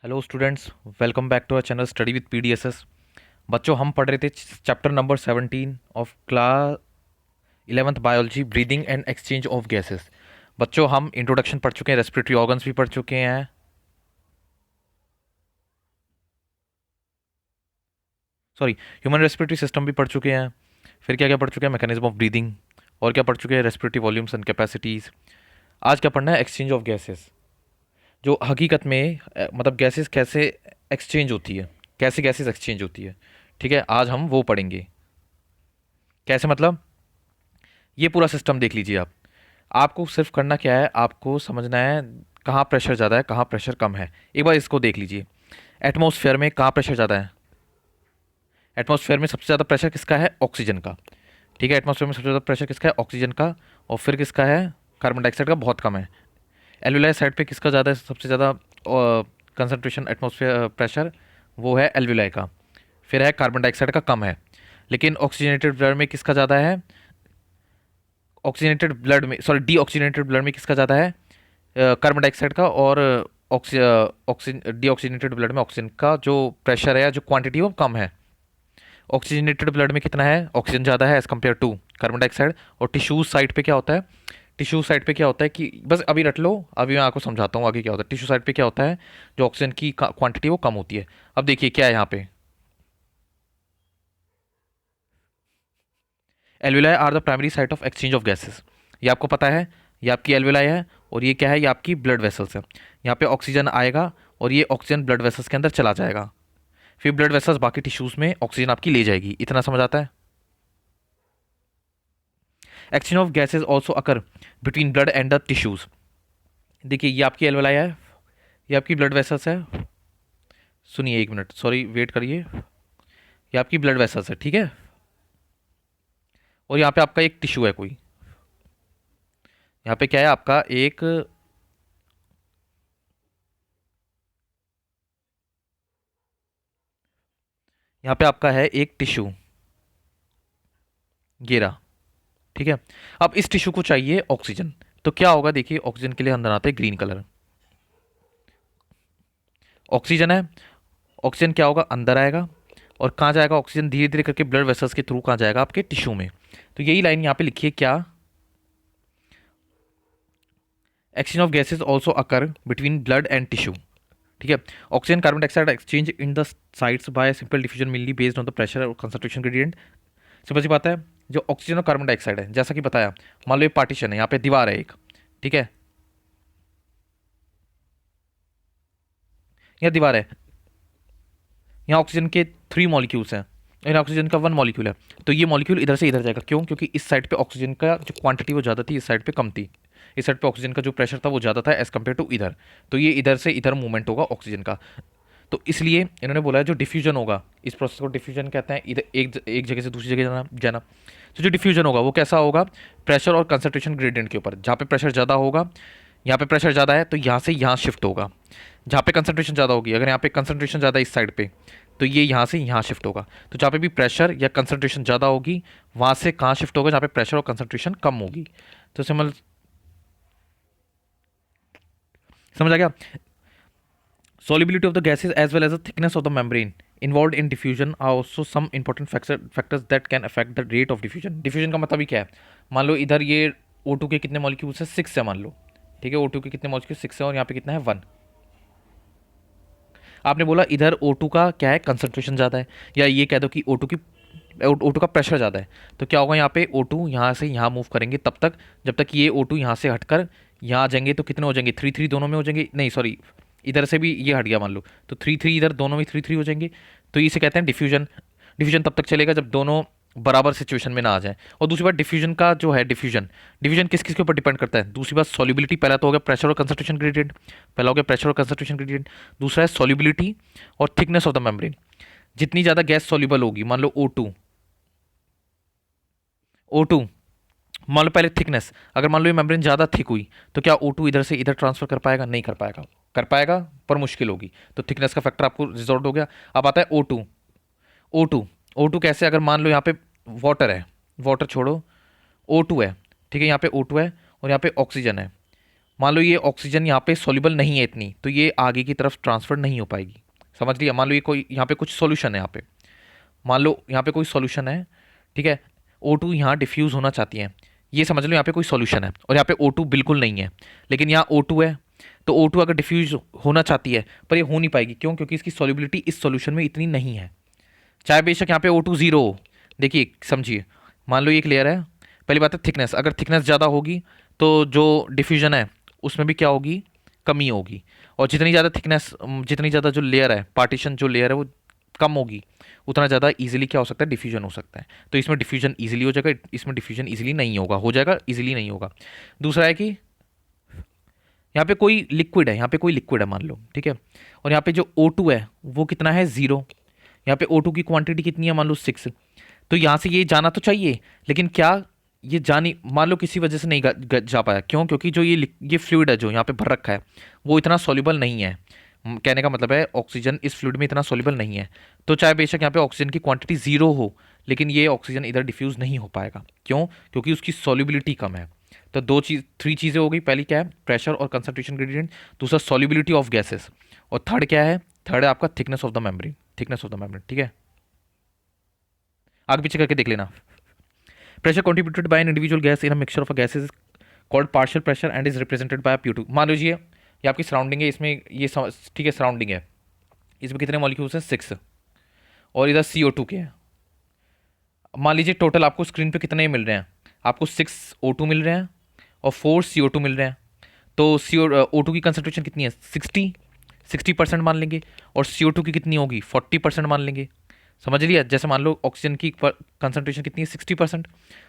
Hello students, welcome back to our channel study with PDSS. बच्चों, हम पढ़ रहे थे chapter number 17 of class 11th biology, breathing and exchange of gases. बच्चों, हम इंट्रोडक्शन पढ़ चुके हैं, रेस्पिरेटरी ऑर्गन्स भी पढ़ चुके हैं, सॉरी, ह्यूमन रेस्पिरेटरी सिस्टम भी पढ़ चुके हैं। फिर क्या क्या पढ़ चुके हैं? Mechanism of breathing. और क्या पढ़ चुके हैं? Respiratory volumes and capacities. आज क्या पढ़ना है? Exchange of gases. जो हकीकत में मतलब गैसेस कैसे एक्सचेंज होती है, कैसे गैसेस एक्सचेंज होती है। ठीक है, आज हम वो पढ़ेंगे। कैसे मतलब? ये पूरा सिस्टम देख लीजिए आप। आपको सिर्फ करना क्या है, आपको समझना है कहाँ प्रेशर ज़्यादा है, कहाँ प्रेशर कम है। एक बार इसको देख लीजिए। एटमॉस्फेयर में कहाँ प्रेशर ज़्यादा है? एटमॉस्फेयर में सबसे ज़्यादा प्रेशर किसका है? ऑक्सीजन का। ठीक है, एटमॉस्फेयर में सबसे ज़्यादा प्रेशर किसका है? ऑक्सीजन का। और फिर किसका है? कार्बन डाइऑक्साइड का बहुत कम है। एल्विलाई साइड पे किसका ज़्यादा है? सबसे ज़्यादा कंसनट्रेशन एटमॉस्फेयर प्रेशर वो है एल्विलाई का। फिर है कार्बन डाइऑक्साइड का कम है। लेकिन ऑक्सीजनेटेड ब्लड में किसका ज़्यादा है? ऑक्सीजनेटेड ब्लड में, सॉरी, डीऑक्सीजनेटेड ब्लड में किसका ज़्यादा है? कार्बन डाइऑक्साइड का। और डीऑक्सीजनेटेड ब्लड में ऑक्सीजन का जो प्रेशर है या जो क्वांटिटी है वो कम है। ऑक्सीजनेटेड ब्लड में कितना है? ऑक्सीजन ज़्यादा है as compare to carbon dioxide. और टिश्यू साइड पे क्या होता है? टिश्यू साइड पे क्या होता है कि बस अभी रट लो, अभी मैं आपको समझाता हूँ आगे क्या होता है। टिश्यू साइड पे क्या होता है? जो ऑक्सीजन की क्वांटिटी वो कम होती है। अब देखिए क्या है यहाँ पे। Alveoli are the primary site of exchange of gases. ये आपको पता है, ये आपकी एल्विलाई है। और ये क्या है? ये आपकी ब्लड वेसल्स है। यहाँ पे ऑक्सीजन आएगा और ये ऑक्सीजन ब्लड वेसल्स के अंदर चला जाएगा। फिर ब्लड वेसल्स बाकी टिश्यूज में ऑक्सीजन आपकी ले जाएगी। इतना समझ आता है? Exchange of gases also occur between blood and the tissues. देखिए ये आपकी एल्वेलाई है, ये आपकी ब्लड वेसल्स है। सुनिए एक मिनट, सॉरी, वेट करिए। ये आपकी ब्लड वेसल्स है, ठीक है। और यहाँ पे आपका एक टिश्यू है कोई। यहाँ पे क्या है? आपका एक, यहाँ पे आपका है एक टिश्यू, घेरा। ठीक है। अब इस टिश्यू को चाहिए ऑक्सीजन। तो क्या होगा? देखिए, ऑक्सीजन के लिए अंदर आते हैं ग्रीन कलर। ऑक्सीजन है, ऑक्सीजन क्या होगा? अंदर आएगा। और कहाँ जाएगा ऑक्सीजन? धीरे धीरे करके ब्लड वेसल्स के थ्रू कहाँ जाएगा? आपके टिश्यू में। तो यही लाइन यहाँ पे लिखिए क्या? Exchange of gases also occur between blood and tissue. ठीक है। Oxygen carbon dioxide exchange in the sites bye simple diffusion mainly based on the pressure और कंसंट्रेशन ग्रेडियंट। सिंपल सी बात है, जो ऑक्सीजन और कार्बन डाइऑक्साइड है, जैसा कि बताया, मान लो ये पार्टीशन है, यहाँ पे दीवार है एक। ठीक है, यहाँ दीवार है, यहाँ ऑक्सीजन के 3 मॉलिक्यूल्स हैं, यहाँ ऑक्सीजन का 1 मॉलिक्यूल है। तो ये मॉलिक्यूल इधर से इधर जाएगा। क्यों? क्योंकि इस साइड पे ऑक्सीजन का जो क्वांटिटी वो ज़्यादा थी, इस साइड पे कम थी। इस साइड पे ऑक्सीजन का जो प्रेशर था वो ज़्यादा था एज कम्पेयर टू इधर। तो ये इधर से इधर मूवमेंट होगा ऑक्सीजन का। तो इसलिए इन्होंने बोला है जो डिफ्यूजन होगा, इस प्रोसेस को डिफ्यूजन कहते हैं। इधर एक जगह से दूसरी जगह जाना जाना। तो जो डिफ्यूजन होगा वो कैसा होगा? प्रेशर और कंसंट्रेशन ग्रेडियंट के ऊपर। जहाँ पे प्रेशर ज़्यादा होगा, यहाँ पे प्रेशर ज़्यादा है तो यहाँ से यहाँ शिफ्ट होगा। जहाँ पे कंसंट्रेशन ज़्यादा होगी, अगर यहाँ पे कंसंट्रेशन ज़्यादा है इस साइड पे, तो ये यहाँ से यहाँ शिफ्ट होगा। तो जहाँ पे भी प्रेशर या कंसंट्रेशन ज़्यादा होगी, वहाँ से कहाँ शिफ्ट होगा? जहाँ पे प्रेशर और कंसंट्रेशन कम होगी। तो समझ आ गया? Solubility of the gases as well as the thickness of the membrane involved in diffusion are also some important factors that can affect the rate of diffusion. Diffusion का मतलब ही क्या है? मान लो इधर ये O2 के कितने मॉलिक्यूल्स है? 6 है मान लो। ठीक है, O2 के कितने मॉलिक्यूल? 6 है। और यहाँ पे कितना है? 1। आपने बोला इधर O2 का क्या है? कंसंट्रेशन ज़्यादा है। या ये कह दो कि O2 का प्रेशर ज़्यादा है। तो क्या होगा? यहाँ पे O2 यहाँ से यहाँ मूव करेंगे तब तक जब तक ये O2 यहाँ से हटकर यहाँ आ जाएंगे। तो कितने हो जाएंगे? 3 3 दोनों में हो जाएंगे। नहीं, सॉरी, इधर से भी ये हट गया मान लो, तो 3 3 इधर दोनों में 3 3 हो जाएंगे। तो इसे कहते हैं डिफ्यूजन। डिफ्यूजन तब तक चलेगा जब दोनों बराबर सिचुएशन में ना आ जाए। और दूसरी बात, डिफ्यूजन का जो है, डिफ्यूजन डिफ्यूजन किस किस के ऊपर डिपेंड करता है? दूसरी बात, सॉल्युबिलिटी। पहला तो हो गया प्रेशर और कंसंट्रेशन ग्रेडियंट। पहला हो गया प्रेशर और कंसंट्रेशन ग्रेडियंट। दूसरा है सॉल्युबिलिटी और थिकनेस ऑफ द मेम्ब्रेन। जितनी ज़्यादा गैस सॉल्युबल होगी, मान लो O2 मान लो पहले थिकनेस, अगर मान लो ये मेम्ब्रेन ज़्यादा थिक हुई तो क्या O2 इधर से इधर ट्रांसफर कर पाएगा? नहीं कर पाएगा। कर पाएगा पर मुश्किल होगी। तो थिकनेस का फैक्टर आपको रिजॉल्ट हो गया। अब आता है O2 कैसे? अगर मान लो यहाँ पे वाटर है, वाटर छोड़ो, O2 है। ठीक है, यहाँ पे O2 है और यहाँ पे ऑक्सीजन है। मान लो ये ऑक्सीजन यहाँ पे सॉल्युबल नहीं है इतनी, तो ये आगे की तरफ ट्रांसफर नहीं हो पाएगी। समझ लिया? मान लो ये कोई यहाँ पे कुछ सॉल्यूशन है, यहाँ पे मान लो यहाँ पे कोई सॉल्यूशन है, ठीक है, O2 यहाँ डिफ्यूज़ होना चाहती है, ये समझ लो यहाँ पे कोई सॉल्यूशन है और यहाँ पे O2 बिल्कुल नहीं है, लेकिन यहाँ O2 है। तो O2 अगर डिफ्यूज होना चाहती है पर ये हो नहीं पाएगी, क्यों? क्योंकि इसकी सॉल्युबिलिटी इस सॉल्यूशन में इतनी नहीं है, चाहे बेशक यहाँ पे O2 जीरो हो। देखिए समझिए, मान लो ये एक लेयर है, पहली बात है थिकनेस, अगर थिकनेस ज़्यादा होगी तो जो डिफ्यूजन है उसमें भी क्या होगी, कमी होगी। और जितनी ज़्यादा थिकनेस, जितनी ज़्यादा जो लेयर है, पार्टीशन जो लेयर है वो कम होगी, उतना ज़्यादा इजीली क्या हो सकता है, डिफ्यूजन हो सकता है। तो इसमें डिफ्यूजन इजीली हो जाएगा, इसमें डिफ्यूजन इजीली नहीं होगा, हो जाएगा इजीली नहीं होगा। दूसरा है कि यहाँ पे कोई लिक्विड है, यहाँ पे कोई लिक्विड है मान लो, ठीक है, और यहाँ पे जो O2 है वो कितना है, ज़ीरो। यहाँ पे O2 की क्वांटिटी कितनी है, मान लो 6। तो यहाँ से ये जाना तो चाहिए, लेकिन क्या ये जानी, मान लो किसी वजह से नहीं जा पाया, क्यों? क्योंकि जो ये फ्लूइड है जो यहाँ पे भर रखा है वो इतना सॉल्युबल नहीं है। कहने का मतलब है ऑक्सीजन इस फ्लूइड में इतना सॉल्युबल नहीं है। तो चाहे बेशक यहाँ पे ऑक्सीजन की क्वांटिटी ज़ीरो हो, लेकिन ये ऑक्सीजन इधर डिफ्यूज़ नहीं हो पाएगा, क्यों? क्योंकि उसकी सॉल्युबिलिटी कम है। तो थ्री चीज़ें हो गई, पहली क्या है, प्रेशर और कंसंट्रेशन ग्रेडियंट, दूसरा सॉल्युबिलिटी ऑफ गैसेस, और थर्ड क्या है, थर्ड है आपका thickness of the membrane, thickness of the membrane, ठीक है। आगे पीछे करके देख लेना। Pressure contributed bye an individual gas in a mixture of a gases called partial pressure and is represented by P2। मान लीजिए ये आपकी सराउंडिंग है, इसमें ये ठीक है सराउंडिंग है, इसमें कितने मॉलिक्यूल्स हैं, 6, और इधर CO2 के हैं। मान लीजिए टोटल आपको स्क्रीन पे कितने मिल रहे हैं, आपको 6 O2 मिल रहे हैं और 4 CO2 मिल रहे हैं। तो O2 की कंसंट्रेशन कितनी है, 60% मान लेंगे, और CO2 की कितनी होगी, 40% मान लेंगे। समझ लिया? जैसे मान लो ऑक्सीजन की कंसंट्रेशन कितनी है, 60%,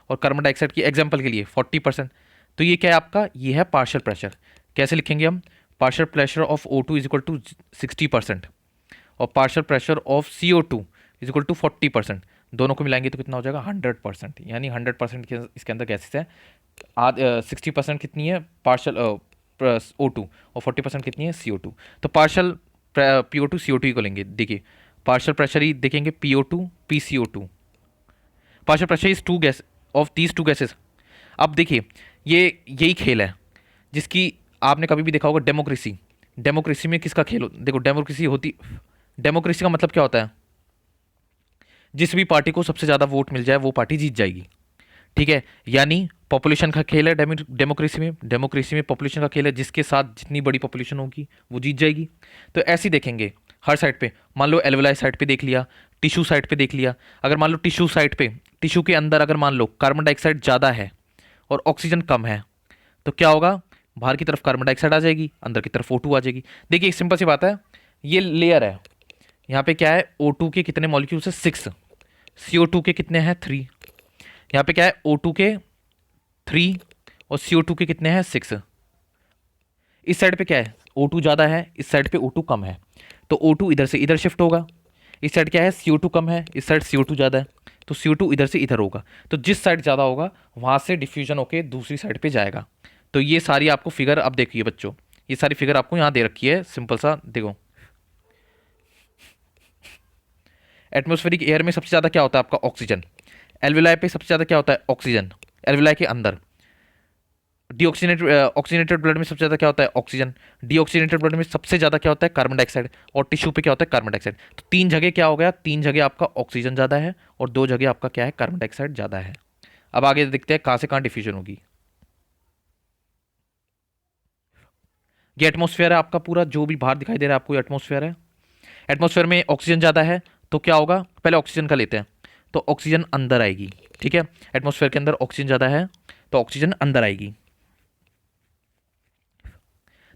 और कार्बन डाइऑक्साइड की एग्जाम्पल के लिए 40%। तो ये क्या है आपका, ये है पार्शियल प्रेशर। कैसे लिखेंगे हम, partial pressure of O2 is equal to 60% और partial pressure of CO2 is equal to 40%। दोनों को मिलाएंगे तो कितना हो जाएगा, 100%। यानी 100% इसके अंदर गैसेस है। 60% कितनी है पार्शियल O2 और 40% कितनी है CO2। तो पार्शियल PO2 CO2 को लेंगे। देखिए पार्शियल प्रेशर ही देखेंगे, PO2 PCO2। Partial pressure is to gas of these two gases. अब देखिए ये यही खेल है जिसकी आपने कभी भी देखा होगा, डेमोक्रेसी। डेमोक्रेसी में किसका खेल देखो, डेमोक्रेसी का मतलब क्या होता है, जिस भी पार्टी को सबसे ज़्यादा वोट मिल जाए वो पार्टी जीत जाएगी, ठीक है। यानी पॉपुलेशन का खेल है डेमोक्रेसी में पॉपुलेशन का खेल है, जिसके साथ जितनी बड़ी पॉपुलेशन होगी वो जीत जाएगी। तो ऐसे ही देखेंगे हर साइड पे, मान लो एल्वेलाई साइड पे देख लिया, टिश्यू साइड पे देख लिया। अगर मान लो टिश्यू साइड पे, टिश्यू के अंदर अगर मान लो कार्बन डाइऑक्साइड ज़्यादा है और ऑक्सीजन कम है, तो क्या होगा, बाहर की तरफ कार्बन डाइऑक्साइड आ जाएगी, अंदर की तरफ O2 आ जाएगी। देखिए एक सिंपल सी बात है, ये लेयर है, यहाँ पे क्या है, O2 के कितने मॉलिक्यूल्स है, 6, CO2 के कितने हैं, 3। यहाँ पे क्या है, O2 के 3 और CO2 के कितने हैं, 6। इस साइड पे क्या है, O2 ज़्यादा है, इस साइड पे O2 कम है, तो O2 इधर से इधर शिफ्ट होगा। इस साइड क्या है, CO2 कम है, इस साइड CO2 ज़्यादा है, तो CO2 इधर से इधर होगा। तो जिस साइड ज़्यादा होगा वहाँ से डिफ्यूजन होके दूसरी साइड पे जाएगा। तो ये सारी आपको फिगर, अब देखिए बच्चों, ये सारी फिगर आपको यहाँ दे रखी है, सिंपल सा देखो। एटमॉस्फेरिक एयर में सबसे ज़्यादा क्या होता है आपका, ऑक्सीजन। एल्वेलाई पे सबसे ज़्यादा क्या होता है, ऑक्सीजन, एल्वेलाई के अंदर। ऑक्सीजनेटेड ब्लड में सबसे ज़्यादा क्या होता है, ऑक्सीजन। डीऑक्सीजनेटेड ब्लड में सबसे ज़्यादा क्या होता है, कार्बन डाइऑक्साइड। और टिश्यू पे क्या होता है, कार्बन डाइऑक्साइड। तो 3 जगह क्या हो गया, 3 जगह आपका ऑक्सीजन ज़्यादा है और 2 जगह आपका क्या है, कार्बन डाइऑक्साइड ज़्यादा है। अब आगे देखते हैं कहाँ से कहाँ डिफ्यूजन होगी। ये एटमॉस्फेयर है आपका पूरा, जो भी बाहर दिखाई दे रहा है आपको, एटमॉस्फेयर है। एटमॉस्फेयर में ऑक्सीजन ज़्यादा है तो क्या होगा, पहले ऑक्सीजन का लेते हैं, तो ऑक्सीजन अंदर आएगी, ठीक है। एटमॉस्फेयर के अंदर ऑक्सीजन ज़्यादा है तो ऑक्सीजन अंदर आएगी।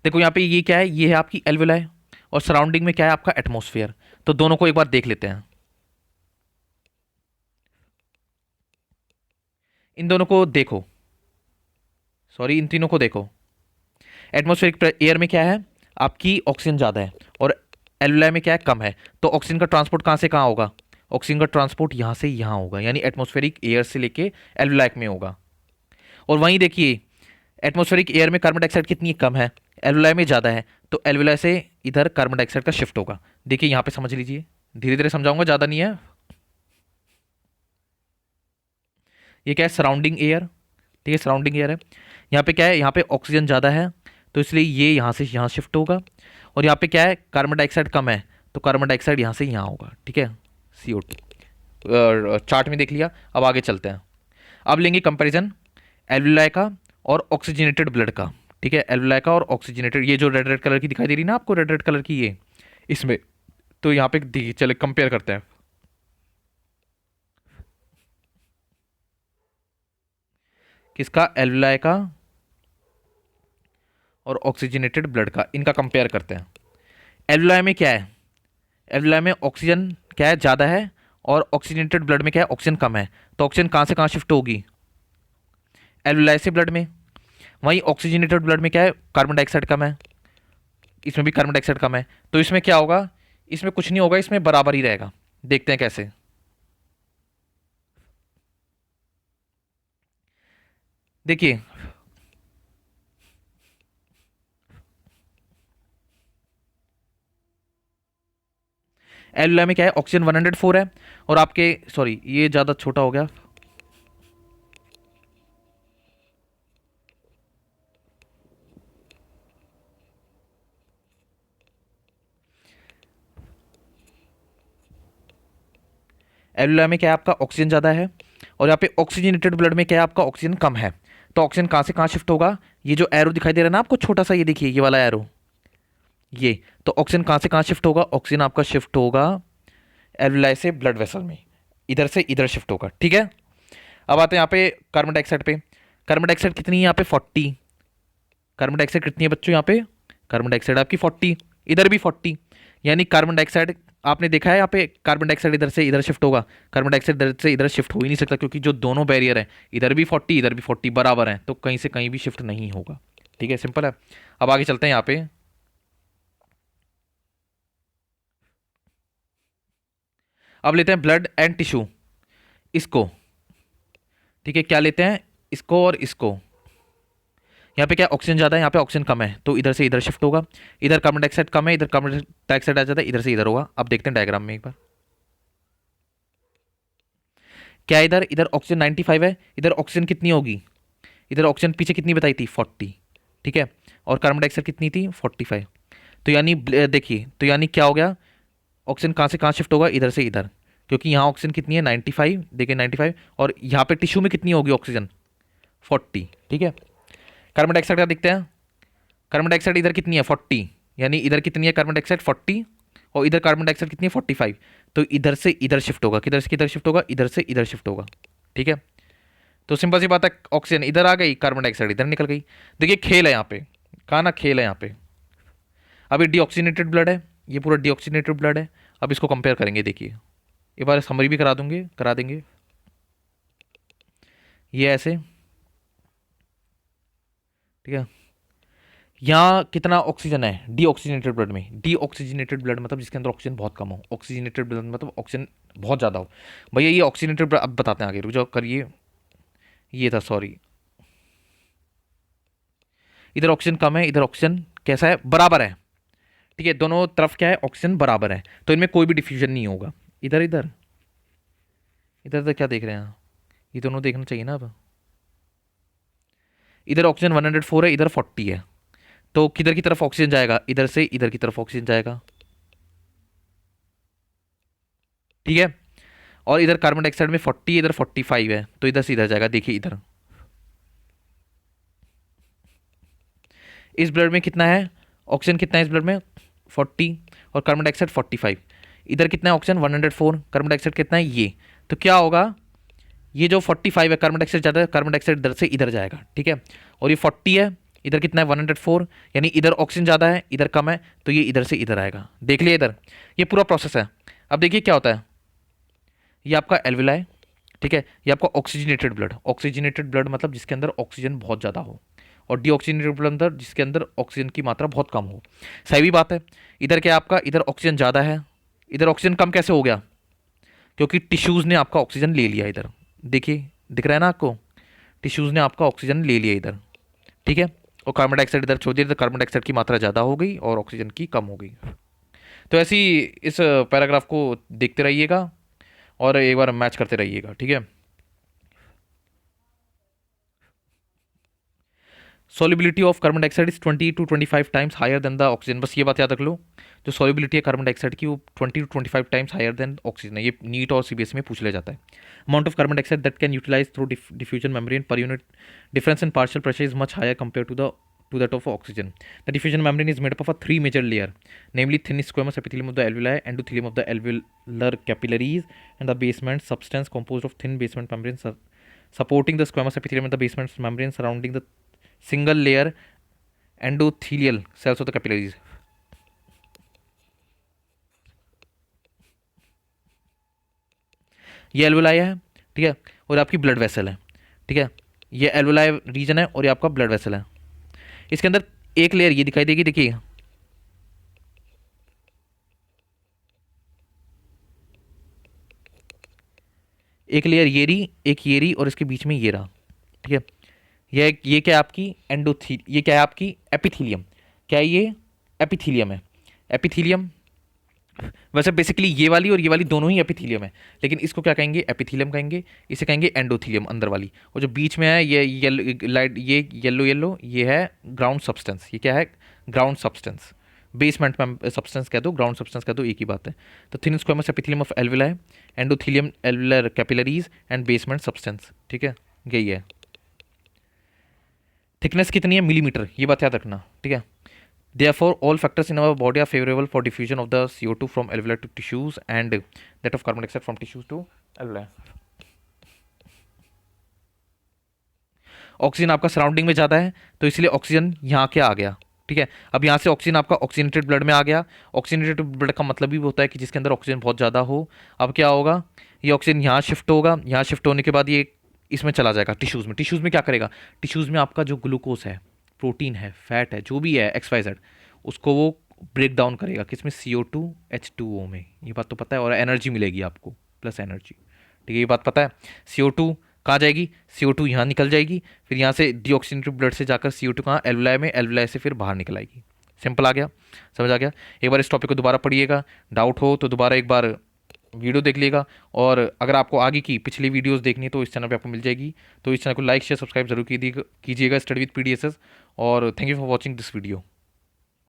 देखो यहाँ पे ये क्या है, ये है आपकी एल्वेलाई, और सराउंडिंग में क्या है आपका, एटमॉस्फेयर। तो दोनों को एक बार देख लेते हैं, इन दोनों को देखो, सॉरी इन तीनों को देखो। एटमॉस्फेरिक एयर में क्या है आपकी, ऑक्सीजन ज़्यादा है, और एल्वेलाई में क्या है, कम है। तो ऑक्सीजन का ट्रांसपोर्ट कहाँ से कहाँ होगा, ऑक्सीजन का ट्रांसपोर्ट यहाँ से यहाँ होगा, यानी एटमॉस्फेरिक एयर से लेके एल्वेलाई में होगा। और वहीं देखिए एटमॉस्फेरिक एयर में कार्बन डाइऑक्साइड कितनी कम है, एल्वेलाई में ज़्यादा है, तो एल्वेलाई से इधर कार्बन डाइऑक्साइड का शिफ्ट होगा। देखिए यहाँ पे समझ लीजिए, धीरे धीरे समझाऊंगा, ज़्यादा नहीं है। ये क्या है, सराउंडिंग एयर, ठीक है, सराउंडिंग एयर है। यहाँ पे क्या है, यहाँ पे ऑक्सीजन ज़्यादा है तो इसलिए ये यहाँ से यहाँ शिफ्ट होगा। और यहाँ पे क्या है, कार्बन डाइऑक्साइड कम है, तो कार्बन डाइऑक्साइड यहाँ से यहाँ होगा, ठीक है। CO2 चार्ट में देख लिया। अब आगे चलते हैं। अब लेंगे कंपैरिजन एल्वुलाई का और ऑक्सीजनेटेड ब्लड का, ठीक है। एल्वुलाई का और ऑक्सीजनेटेड, ये जो रेड रेड कलर की दिखाई दे रही है ना आपको, रेड रेड कलर की ये, इसमें तो यहाँ पे चले कंपेयर करते हैं। किसका, एल्वुलाई का और ऑक्सीजनेटेड ब्लड का, इनका कंपेयर करते हैं। एल्वुलाई में क्या है, एल्वुलाई में ऑक्सीजन क्या है, ज़्यादा है, और ऑक्सीजनेटेड ब्लड में क्या है, ऑक्सीजन कम है। तो ऑक्सीजन कहाँ से कहाँ शिफ्ट होगी, एल्वुलाई से ब्लड में। वहीं ऑक्सीजनेटेड ब्लड में क्या है, कार्बन डाइऑक्साइड कम है, इसमें भी कार्बन डाइऑक्साइड कम है। तो इसमें क्या होगा, इसमें कुछ नहीं होगा, इसमें बराबर ही रहेगा। देखते हैं कैसे। देखिए एल्वुलाई में क्या है, ऑक्सीजन 104 है, और आपके सॉरी ये ज़्यादा छोटा हो गया। एल्वुलाई में क्या है, आपका ऑक्सीजन ज़्यादा है, और यहाँ पे ऑक्सीजनेटेड ब्लड में क्या है, आपका ऑक्सीजन कम है। तो ऑक्सीजन कहाँ से कहाँ शिफ्ट होगा, ये जो एरो दिखाई दे रहा है ना आपको छोटा सा, ये देखिए ये वाला एरो, ये तो ऑक्सीजन कहाँ से कहाँ शिफ्ट होगा, ऑक्सीजन आपका शिफ्ट होगा एल्वुलाई से ब्लड वेसल में, इधर से इधर शिफ्ट होगा, ठीक है। अब आते हैं यहाँ पे कार्बन डाइऑक्साइड पे। कार्बन डाइऑक्साइड कितनी है यहाँ पे, 40। कार्बन डाइऑक्साइड कितनी है बच्चों यहाँ पे, कार्बन डाइऑक्साइड आपकी 40, इधर भी 40। यानी कार्बन डाइऑक्साइड आपने देखा है यहाँ पे, कार्बन डाइऑक्साइड इधर से इधर शिफ्ट होगा, कार्बन डाइऑक्साइड इधर से इधर शिफ्ट हो ही नहीं सकता, क्योंकि जो दोनों बैरियर है, इधर भी 40 इधर भी 40 बराबर हैं, तो कहीं से कहीं भी शिफ्ट नहीं होगा, ठीक है, सिंपल है। अब आगे चलते हैं यहाँ पे। अब लेते हैं ब्लड एंड टिश्यू, इसको, ठीक है, क्या लेते हैं, इसको और इसको। यहाँ पे क्या ऑक्सीजन ज़्यादा है, यहाँ पे ऑक्सीजन कम है, तो इधर से इधर शिफ्ट होगा। इधर कार्बन डाइऑक्साइड कम है, इधर कार्बन डाइऑक्साइड आ जाता है, इधर से इधर होगा। अब देखते हैं डायग्राम में एक बार। क्या इधर, इधर ऑक्सीजन 95 है, इधर ऑक्सीजन कितनी होगी, इधर ऑक्सीजन पीछे कितनी बताई थी, 40, ठीक है, और कार्बन डाइऑक्साइड कितनी थी, 45। तो यानी देखिए, तो यानी क्या हो गया, ऑक्सीजन कहाँ से कहाँ शिफ्ट होगा, इधर से इधर, क्योंकि यहाँ ऑक्सीजन कितनी है 95, देखिए 95, और यहाँ पे टिश्यू में कितनी होगी ऑक्सीजन, 40, ठीक है। कार्बन डाइऑक्साइड का देखते हैं। कार्बन डाइऑक्साइड इधर कितनी है, 40, यानी इधर कितनी है कार्बन डाइऑक्साइड, 40, और इधर कार्बन डाइऑक्साइड कितनी है, 45। तो इधर से इधर शिफ्ट होगा, किधर से किधर शिफ्ट होगा, इधर से इधर शिफ्ट होगा, ठीक है। तो सिंपल सी बात है, ऑक्सीजन इधर आ गई, कार्बन डाइऑक्साइड इधर निकल गई। देखिए खेल है यहाँ पे, कहा ना खेल है यहाँ पे। अब ये डीऑक्सीनेटेड ब्लड है, ये पूरा डीऑक्सीनेटेड ब्लड है। अब इसको कंपेयर करेंगे, देखिए एक बार समरी भी करा देंगे। ये ऐसे, ठीक है। यहाँ कितना ऑक्सीजन है डीऑक्सीनेटेड ब्लड में, डीऑक्सीजनेटेड ब्लड मतलब जिसके अंदर ऑक्सीजन बहुत कम हो, ऑक्सीजनेटेड ब्लड मतलब ऑक्सीजन बहुत ज़्यादा हो। भैया ये ऑक्सीजनेटेड ब्लड, अब बताते हैं आगे, रुक जाओ करिए। ये था सॉरी, इधर ऑक्सीजन कम है, इधर ऑक्सीजन कैसा है, बराबर है, ठीक है, दोनों तरफ क्या है, ऑक्सीजन बराबर है, तो इनमें कोई भी डिफ्यूजन नहीं होगा। इधर इधर इधर इधर क्या देख रहे हैं, ये दोनों देखना चाहिए ना। अब इधर ऑक्सीजन 104 है, इधर 40 है, तो किधर की तरफ ऑक्सीजन जाएगा, इधर से इधर की तरफ ऑक्सीजन जाएगा, ठीक है। और इधर कार्बन डाइऑक्साइड में 40, इधर 45 है, तो इधर से इधर जाएगा। देखिए इधर इस ब्लड में कितना है, ऑक्सीजन कितना है इस ब्लड में, 40, और कार्बन डाइऑक्साइड 45। इधर कितना है ऑक्सीजन 104, कार्बन डाइऑक्साइड कितना है ये, तो क्या होगा, ये जो 45 है कार्बन डाइऑक्साइड ज़्यादा है, कार्बन डाइऑक्साइड इधर से इधर जाएगा, ठीक है। और ये 40 है, इधर कितना है 104, यानी इधर ऑक्सीजन ज़्यादा है, इधर कम है, तो ये इधर से इधर आएगा। देख लिया इधर, ये पूरा प्रोसेस है। अब देखिए क्या होता है, ये आपका एल्वुलाई, ठीक है, ये आपका ऑक्सीजनेटेड ब्लड, ऑक्सीजनेटेड ब्लड मतलब जिसके अंदर ऑक्सीजन बहुत ज़्यादा हो, और डीऑक्सीजनेटेड ब्लड अंदर जिसके अंदर ऑक्सीजन की मात्रा बहुत कम हो। सही भी बात है। इधर क्या है आपका, इधर ऑक्सीजन ज़्यादा है, इधर ऑक्सीजन कम कैसे हो गया, क्योंकि टिश्यूज़ ने आपका ऑक्सीजन ले लिया इधर। देखिए दिख रहा है ना आपको, टिश्यूज़ ने आपका ऑक्सीजन ले लिया इधर, ठीक है। और कार्बन डाइऑक्साइड इधर छोड़ दिया, तो कार्बन डाइऑक्साइड की मात्रा ज़्यादा हो गई और ऑक्सीजन की कम हो गई। तो ऐसी इस पैराग्राफ को देखते रहिएगा और एक बार मैच करते रहिएगा, ठीक है। Solubility of carbon dioxide is 20 to 25 times higher than the oxygen. बस ये बात याद रख लो, जो सॉल्युबिलिटी है कार्बन डाइऑक्साइड की वो 20 to 25 times higher than oxygen है। ये नीट और सीबीएसई में पूछ लिया जाता है। Amount of carbon dioxide that can utilize through diffusion membrane per unit difference in partial pressure is much higher compare to that of oxygen. The diffusion membrane is made up of a three major layer, namely thin squamous epithelium of the alveoli, endothelium of the alveolar capillaries, and the basement substance composed of thin basement membrane supporting the squamous epithelium and the basement membrane surrounding the single layer endothelial cells of the capillaries. ये alveoli है, ठीक है, और आपकी blood vessel है, ठीक है। ये एल्वोलाई रीजन है और ये आपका ब्लड वेसल है। इसके अंदर एक लेयर ये दिखाई देगी, देखिए एक लेयर ये रही, एक ये रही और इसके बीच में ये रहा, ठीक है। ये क्या है आपकी ये क्या है आपकी एपिथीलियम। क्या है ये? एपिथीलियम है। एपिथीलियम वैसे बेसिकली ये वाली और ये वाली दोनों ही एपिथीलियम है, लेकिन इसको क्या कहेंगे? एपिथीलियम कहेंगे। इसे कहेंगे एंडोथीलियम अंदर वाली। और जो बीच में है ये येलो लाइट, ये येलो येलो, ये है ग्राउंड सब्सटेंस। ये क्या है? Ground substance. बेसमेंट में सब्सटेंस कह दो, ग्राउंड सब्सटेंस कह दो, एक ही बात है। तो thin squamous epithelium of alveoli, endothelium alveolar capillaries and basement substance, ठीक है, यही है। थिकनेस कितनी है? मिलीमीटर, ये बात याद रखना, ठीक है। Therefore, all factors in our body are favorable for diffusion of the CO2 from alveoli to tissues and that of carbon dioxide from tissues to alveoli. Oxygen आपका सराउंडिंग में ज़्यादा है तो इसलिए ऑक्सीजन यहाँ के आ गया, ठीक है। अब यहाँ से ऑक्सीजन आपका ऑक्सीजनेटेड ब्लड में आ गया। ऑक्सीजनेटेड ब्लड का मतलब भी होता है कि जिसके अंदर ऑक्सीजन बहुत ज़्यादा हो। अब क्या होगा? ये ऑक्सीजन यहाँ शिफ्ट होगा, यहाँ शिफ्ट होने के बाद ये इसमें चला जाएगा टिश्यूज़ में। टिश्यूज़ में क्या करेगा? टिश्यूज़ में आपका जो ग्लूकोज है, प्रोटीन है, फैट है, जो भी है XYZ, उसको वो ब्रेक डाउन करेगा किसमें? CO2 H2O में। ये बात तो पता है। और एनर्जी मिलेगी आपको, प्लस एनर्जी, ठीक है, ये बात पता है। CO2 कहाँ जाएगी? CO2 यहाँ निकल जाएगी, फिर यहाँ से डीऑक्सीजनेटेड ब्लड से जाकर CO2 कहाँ? एल्वुलाई में, एल्वुलाई से फिर बाहर निकल आएगी। सिंपल आ गया, समझ आ गया। एक बार इस टॉपिक को दोबारा पढ़िएगा, डाउट हो तो दोबारा एक बार वीडियो देख लीजिएगा। और अगर आपको आगे की पिछली वीडियोस देखनी है तो इस चैनल पे आपको मिल जाएगी। तो इस चैनल को लाइक शेयर सब्सक्राइब जरूर कीजिएगा, स्टडी विद PDSS। और thank you for watching this video.